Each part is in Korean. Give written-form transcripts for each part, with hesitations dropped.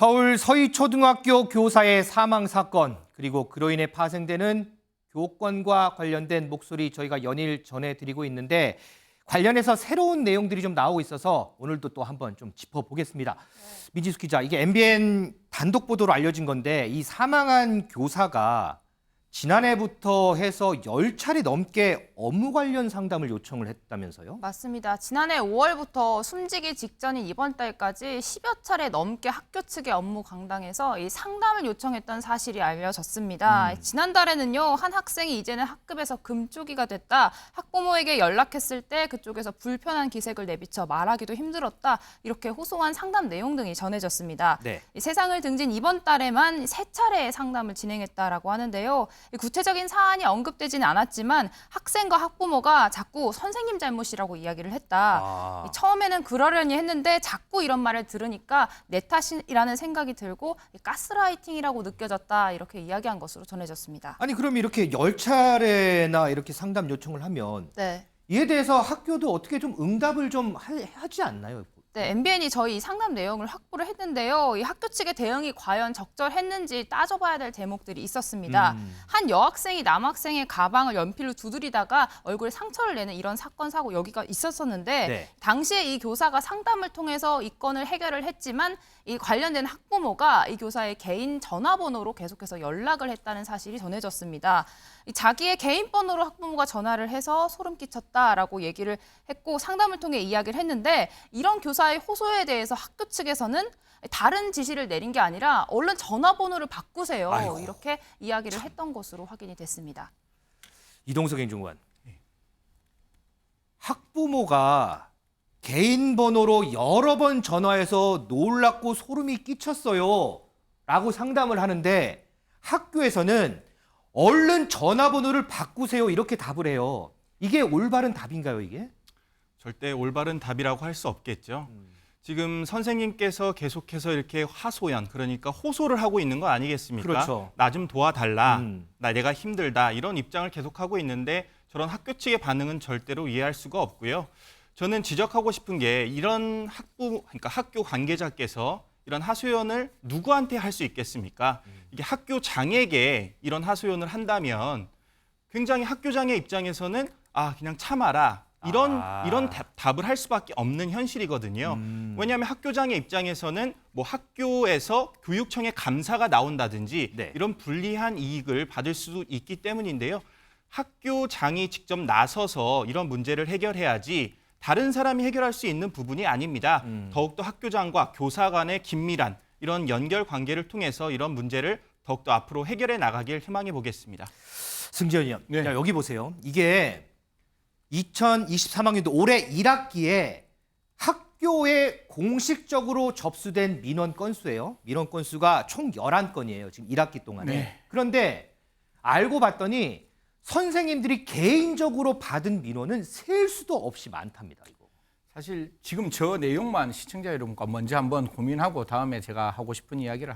서울 서희초등학교 교사의 사망 사건, 그리고 그로 인해 파생되는 교권과 관련된 목소리 저희가 연일 전해드리고 있는데 관련해서 새로운 내용들이 좀 나오고 있어서 오늘도 또 한번 좀 짚어보겠습니다. 민지숙 기자, 이게 MBN 단독 보도로 알려진 건데 이 사망한 교사가 지난해부터 해서 10차례 넘게 업무 관련 상담을 요청을 했다면서요? 맞습니다. 지난해 5월부터 숨지기 직전인 이번 달까지 10여 차례 넘게 학교 측의 업무 강당에서 이 상담을 요청했던 사실이 알려졌습니다. 지난달에는요, 한 학생이 이제는 학급에서 금쪽이가 됐다. 학부모에게 연락했을 때 그쪽에서 불편한 기색을 내비쳐 말하기도 힘들었다. 이렇게 호소한 상담 내용 등이 전해졌습니다. 네. 이 세상을 등진 이번 달에만 3차례의 상담을 진행했다라고 하는데요. 구체적인 사안이 언급되지는 않았지만 학생과 학부모가 자꾸 선생님 잘못이라고 이야기를 했다. 처음에는 그러려니 했는데 자꾸 이런 말을 들으니까 내 탓이라는 생각이 들고 가스라이팅이라고 느껴졌다. 이렇게 이야기한 것으로 전해졌습니다. 아니 그럼 이렇게 10차례나 이렇게 상담 요청을 하면 네. 이에 대해서 학교도 어떻게 좀 응답을 좀 하지 않나요? 네, MBN이 저희 상담 내용을 확보를 했는데요. 이 학교 측의 대응이 과연 적절했는지 따져봐야 될 대목들이 있었습니다. 한 여학생이 남학생의 가방을 연필로 두드리다가 얼굴에 상처를 내는 이런 사건, 사고 여기가 있었었는데 네. 당시에 이 교사가 상담을 통해서 이 건을 해결을 했지만 이 관련된 학부모가 이 교사의 개인 전화번호로 계속해서 연락을 했다는 사실이 전해졌습니다. 자기의 개인 번호로 학부모가 전화를 해서 소름 끼쳤다라고 얘기를 했고 상담을 통해 이야기를 했는데 이런 교사의 호소에 대해서 학교 측에서는 다른 지시를 내린 게 아니라 얼른 전화번호를 바꾸세요. 아이고, 이렇게 이야기를 했던 것으로 확인이 됐습니다. 이동석 행정관. 학부모가 개인 번호로 여러 번 전화해서 놀랍고 소름이 끼쳤어요 라고 상담을 하는데 학교에서는 얼른 전화번호를 바꾸세요 이렇게 답을 해요. 이게 올바른 답인가요, 이게? 절대 올바른 답이라고 할 수 없겠죠. 지금 선생님께서 계속해서 이렇게 하소연, 그러니까 호소를 하고 있는 거 아니겠습니까? 그렇죠. 나 좀 도와달라, 내가 힘들다 이런 입장을 계속하고 있는데 저런 학교 측의 반응은 절대로 이해할 수가 없고요. 저는 지적하고 싶은 게 이런 그러니까 학교 관계자께서 이런 하소연을 누구한테 할 수 있겠습니까? 이게 학교장에게 이런 하소연을 한다면 굉장히 학교장의 입장에서는 그냥 참아라. 이런 답을 할 수밖에 없는 현실이거든요. 왜냐하면 학교장의 입장에서는 뭐 학교에서 교육청의 감사가 나온다든지 네. 이런 불리한 이익을 받을 수 있기 때문인데요. 학교장이 직접 나서서 이런 문제를 해결해야지 다른 사람이 해결할 수 있는 부분이 아닙니다. 더욱더 학교장과 교사 간의 긴밀한 이런 연결 관계를 통해서 이런 문제를 더욱더 앞으로 해결해 나가길 희망해 보겠습니다. 승지현 의원, 네. 자, 여기 보세요. 이게 2023학년도 올해 1학기에 학교에 공식적으로 접수된 민원 건수예요. 민원 건수가 총 11건이에요. 지금 1학기 동안에. 네. 그런데 알고 봤더니 선생님들이 개인적으로 받은 민원은 셀 수도 없이 많답니다. 이거. 사실 지금 저 내용만 시청자 여러분과 먼저 한번 고민하고 다음에 제가 하고 싶은 이야기를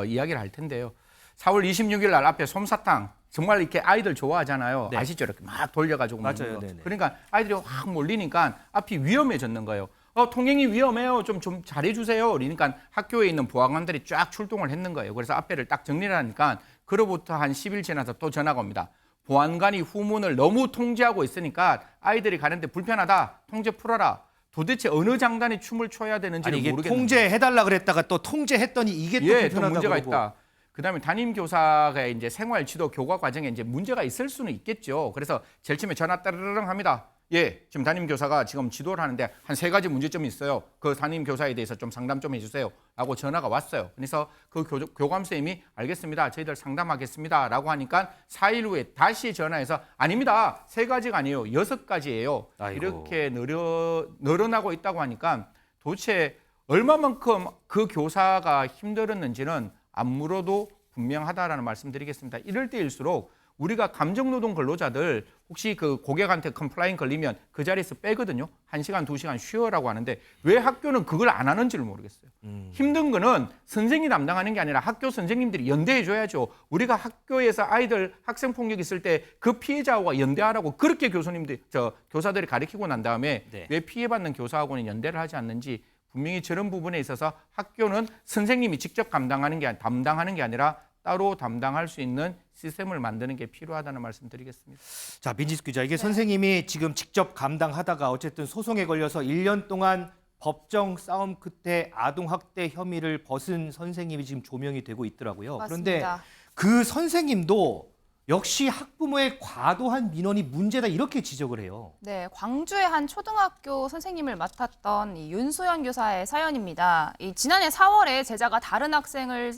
이야기를 할 텐데요. 4월 26일 날 앞에 솜사탕 정말 이렇게 아이들 좋아하잖아요. 네. 아시죠? 이렇게 막 돌려가지고 먹는 맞아요. 거. 네네. 그러니까 아이들이 확 몰리니까 앞이 위험해졌는 거예요. 통행이 위험해요. 좀 잘해주세요. 그러니까 학교에 있는 보안관들이 쫙 출동을 했는 거예요. 그래서 앞에를 딱 정리를 하니까 그로부터 한 10일 지나서 또 전화가 옵니다. 보안관이 후문을 너무 통제하고 있으니까 아이들이 가는데 불편하다. 통제 풀어라. 도대체 어느 장단에 춤을 춰야 되는지를 아니 이게 모르겠는데. 통제해달라 그랬다가 또 통제했더니 이게 또 또 불편하다고 문제가 그러고. 있다. 그다음에 담임 교사가 이제 생활 지도 교과 과정에 이제 문제가 있을 수는 있겠죠. 그래서 제일 처음에 전화 따르릉 합니다. 예, 지금 담임 교사가 지금 지도를 하는데 한 3가지 문제점이 있어요. 그 담임 교사에 대해서 좀 상담 좀 해주세요. 라고 전화가 왔어요. 그래서 그 교감 선생님이 알겠습니다. 저희들 상담하겠습니다. 라고 하니까 4일 후에 다시 전화해서 아닙니다. 3가지가 아니에요. 6가지예요. 아이고. 이렇게 늘어나고 있다고 하니까 도대체 얼마만큼 그 교사가 힘들었는지는 안 물어도 분명하다라는 말씀드리겠습니다. 이럴 때일수록 우리가 감정노동 근로자들 혹시 그 고객한테 컴플라인 걸리면 그 자리에서 빼거든요. 1시간, 2시간 쉬어라고 하는데 왜 학교는 그걸 안 하는지를 모르겠어요. 힘든 거는 선생님이 담당하는 게 아니라 학교 선생님들이 연대해 줘야죠. 우리가 학교에서 아이들 학생 폭력 있을 때 그 피해자와 연대하라고 그렇게 교사들이 가르치고 난 다음에 네. 왜 피해받는 교사하고는 연대를 하지 않는지 분명히 저런 부분에 있어서 학교는 선생님이 직접 담당하는 게 아니라 따로 담당할 수 있는 시스템을 만드는 게 필요하다는 말씀 드리겠습니다. 자, 민지숙 기자, 이게 선생님이 지금 직접 감당하다가 어쨌든 소송에 걸려서 1년 동안 법정 싸움 끝에 아동학대 혐의를 벗은 선생님이 지금 조명이 되고 있더라고요. 그런데 맞습니다. 그 선생님도 역시 학부모의 과도한 민원이 문제다 이렇게 지적을 해요. 네, 광주의 한 초등학교 선생님을 맡았던 이 윤소연 교사의 사연입니다. 지난해 4월에 제자가 다른 학생을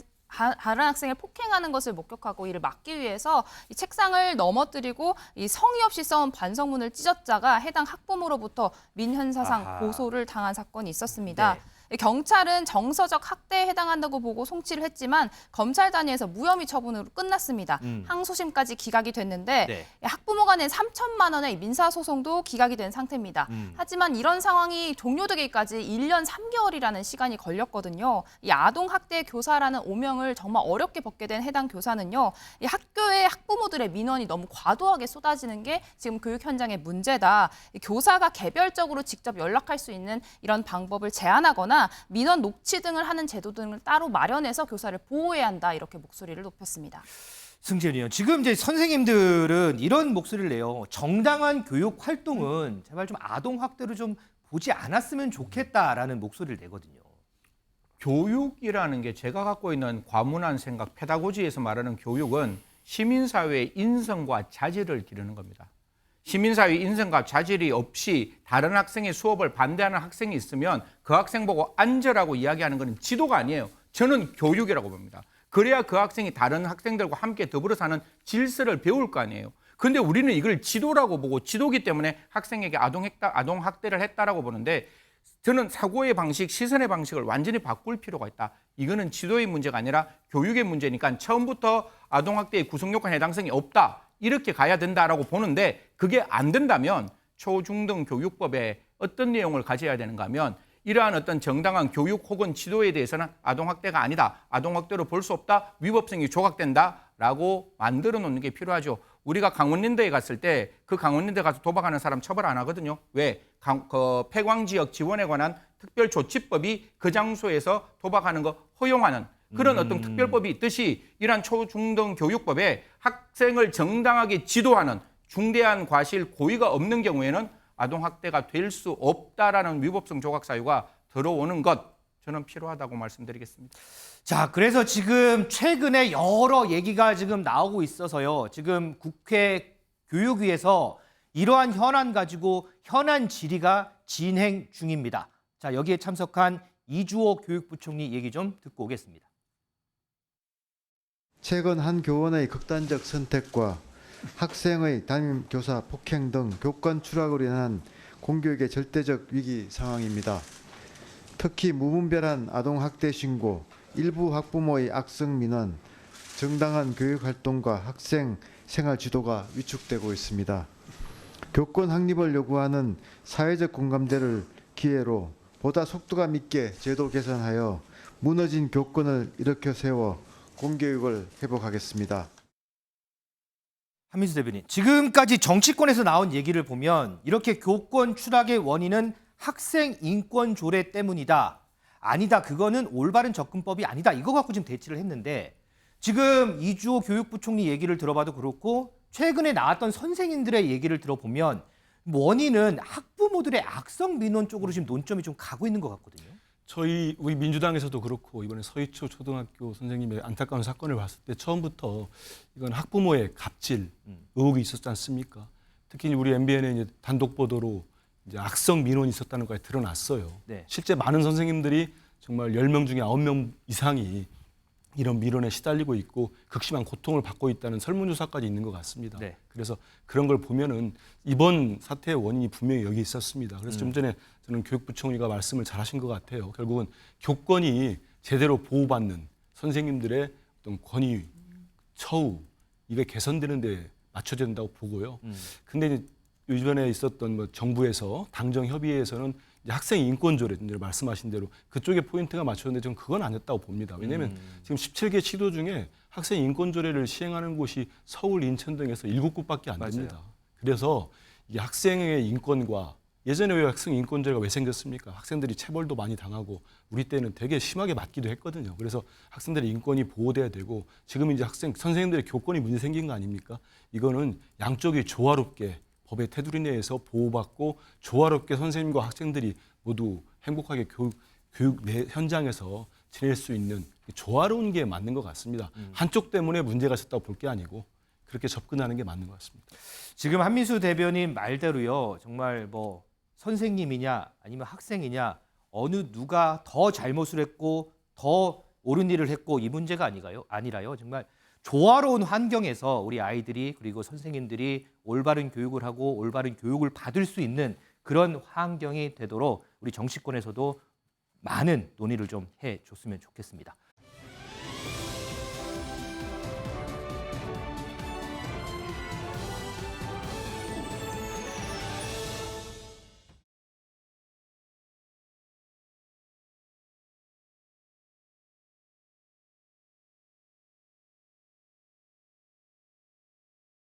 폭행하는 것을 목격하고 이를 막기 위해서 이 책상을 넘어뜨리고 이 성의 없이 써온 반성문을 찢었자가 해당 학부모로부터 민형사상 아하. 고소를 당한 사건이 있었습니다. 네. 경찰은 정서적 학대에 해당한다고 보고 송치를 했지만 검찰 단위에서 무혐의 처분으로 끝났습니다. 항소심까지 기각이 됐는데 네. 학부모가 낸 3천만 원의 민사소송도 기각이 된 상태입니다. 하지만 이런 상황이 종료되기까지 1년 3개월이라는 시간이 걸렸거든요. 이 아동학대 교사라는 오명을 정말 어렵게 벗게 된 해당 교사는요. 이 학교의 학부모들의 민원이 너무 과도하게 쏟아지는 게 지금 교육 현장의 문제다. 이 교사가 개별적으로 직접 연락할 수 있는 이런 방법을 제한하거나 민원 녹취 등을 하는 제도 등을 따로 마련해서 교사를 보호해야 한다. 이렇게 목소리를 높였습니다. 승재현 의원, 지금 이제 선생님들은 이런 목소리를 내요. 정당한 교육 활동은 제발 좀 아동 학대로 좀 보지 않았으면 좋겠다라는 목소리를 내거든요. 교육이라는 게 제가 갖고 있는 과문한 생각, 페다고지에서 말하는 교육은 시민사회의 인성과 자질을 기르는 겁니다. 시민사회의 인성과 자질이 없이 다른 학생의 수업을 반대하는 학생이 있으면 그 학생 보고 앉으라고 이야기하는 것은 지도가 아니에요. 저는 교육이라고 봅니다. 그래야 그 학생이 다른 학생들과 함께 더불어 사는 질서를 배울 거 아니에요. 그런데 우리는 이걸 지도라고 보고 지도기 때문에 학생에게 아동학대를 했다라고 보는데 저는 사고의 방식, 시선의 방식을 완전히 바꿀 필요가 있다. 이거는 지도의 문제가 아니라 교육의 문제니까 처음부터 아동학대의 구성요건 해당성이 없다. 이렇게 가야 된다라고 보는데 그게 안 된다면 초중등 교육법에 어떤 내용을 가져야 되는가 하면 이러한 어떤 정당한 교육 혹은 지도에 대해서는 아동학대가 아니다. 아동학대로 볼 수 없다. 위법성이 조각된다라고 만들어 놓는 게 필요하죠. 우리가 강원랜드에 갔을 때 그 강원랜드 가서 도박하는 사람 처벌 안 하거든요. 왜? 폐광지역 지원에 관한 특별조치법이 그 장소에서 도박하는 거 허용하는 그런 어떤 특별법이 있듯이 이러한 초중등 교육법에 학생을 정당하게 지도하는 중대한 과실 고의가 없는 경우에는 아동학대가 될 수 없다라는 위법성 조각 사유가 들어오는 것 저는 필요하다고 말씀드리겠습니다. 자, 그래서 지금 최근에 여러 얘기가 지금 나오고 있어서요. 지금 국회 교육위에서 이러한 현안 가지고 현안 질의가 진행 중입니다. 자, 여기에 참석한 이주호 교육부총리 얘기 좀 듣고 오겠습니다. 최근 한 교원의 극단적 선택과 학생의 담임 교사 폭행 등 교권 추락으로 인한 공교육의 절대적 위기 상황입니다. 특히 무분별한 아동학대 신고, 일부 학부모의 악성 민원, 정당한 교육 활동과 학생 생활 지도가 위축되고 있습니다. 교권 확립을 요구하는 사회적 공감대를 기회로 보다 속도감 있게 제도 개선하여 무너진 교권을 일으켜 세워 공교육을 회복하겠습니다. 한민수 대변인, 지금까지 정치권에서 나온 얘기를 보면 이렇게 교권 추락의 원인은 학생 인권 조례 때문이다. 아니다. 그거는 올바른 접근법이 아니다. 이거 갖고 지금 대치를 했는데 지금 이주호 교육부총리 얘기를 들어봐도 그렇고 최근에 나왔던 선생님들의 얘기를 들어보면 원인은 학부모들의 악성 민원 쪽으로 지금 논점이 좀 가고 있는 것 같거든요. 우리 민주당에서도 그렇고 이번에 서희초 초등학교 선생님의 안타까운 사건을 봤을 때 처음부터 이건 학부모의 갑질 의혹이 있었지 않습니까? 특히 우리 MBN의 이제 단독 보도로 이제 악성 민원이 있었다는 거에 드러났어요. 네. 실제 많은 선생님들이 정말 10명 중에 9명 이상이 이런 민원에 시달리고 있고 극심한 고통을 받고 있다는 설문조사까지 있는 것 같습니다. 네. 그래서 그런 걸 보면은 이번 사태의 원인이 분명히 여기 있었습니다. 그래서 좀 전에 저는 교육부총리가 말씀을 잘하신 것 같아요. 결국은 교권이 제대로 보호받는 선생님들의 어떤 권위, 처우 이게 개선되는 데 맞춰야 된다고 보고요. 근데 이제 이번에 있었던 정부에서 당정협의회에서는 이제 학생 인권조례 말씀하신 대로 그쪽에 포인트가 맞췄는데 저는 그건 아니었다고 봅니다. 왜냐하면 지금 17개 시도 중에 학생 인권조례를 시행하는 곳이 서울, 인천 등에서 7곳밖에 안 됩니다. 맞아요. 그래서 이 학생의 인권과 예전에 왜 학생 인권제가 왜 생겼습니까? 학생들이 체벌도 많이 당하고 우리 때는 되게 심하게 맞기도 했거든요. 그래서 학생들의 인권이 보호돼야 되고 지금 이제 선생님들의 교권이 문제 생긴 거 아닙니까? 이거는 양쪽이 조화롭게 법의 테두리 내에서 보호받고 조화롭게 선생님과 학생들이 모두 행복하게 교육 현장에서 지낼 수 있는 조화로운 게 맞는 것 같습니다. 한쪽 때문에 문제가 있었다고 볼 게 아니고 그렇게 접근하는 게 맞는 것 같습니다. 지금 한민수 대변인 말대로요. 정말 뭐 선생님이냐 아니면 학생이냐 어느 누가 더 잘못을 했고 더 옳은 일을 했고 이 문제가 아니라요. 정말 조화로운 환경에서 우리 아이들이 그리고 선생님들이 올바른 교육을 하고 올바른 교육을 받을 수 있는 그런 환경이 되도록 우리 정치권에서도 많은 논의를 좀 해줬으면 좋겠습니다.